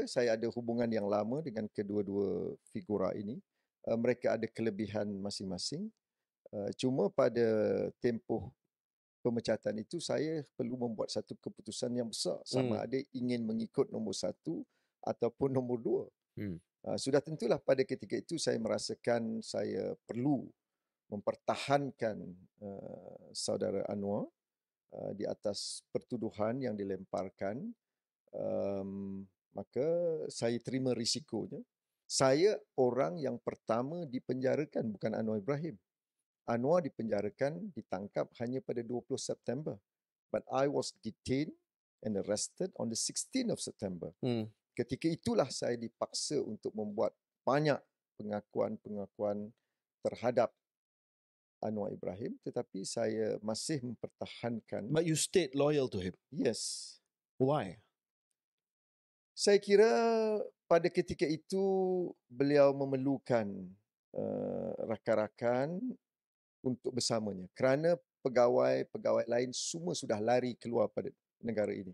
Saya ada hubungan yang lama dengan kedua-dua figura ini. Mereka ada kelebihan masing-masing. Cuma pada tempoh pemecatan itu, saya perlu membuat satu keputusan yang besar. Sama ada ingin mengikut nombor satu ataupun nombor dua. Sudah tentulah pada ketika itu saya merasakan saya perlu mempertahankan saudara Anwar di atas pertuduhan yang dilemparkan. Maka saya terima risikonya. Saya orang yang pertama dipenjarakan, bukan Anwar Ibrahim. Anwar dipenjarakan, ditangkap hanya pada 20 September. But I was detained and arrested on the 16th of September. Ketika itulah saya dipaksa untuk membuat banyak pengakuan-pengakuan terhadap Anwar Ibrahim, tetapi saya masih mempertahankan. But you stayed loyal to him. Yes. Why? Saya kira pada ketika itu beliau memerlukan rakan-rakan untuk bersamanya kerana pegawai-pegawai lain semua sudah lari keluar pada negara ini.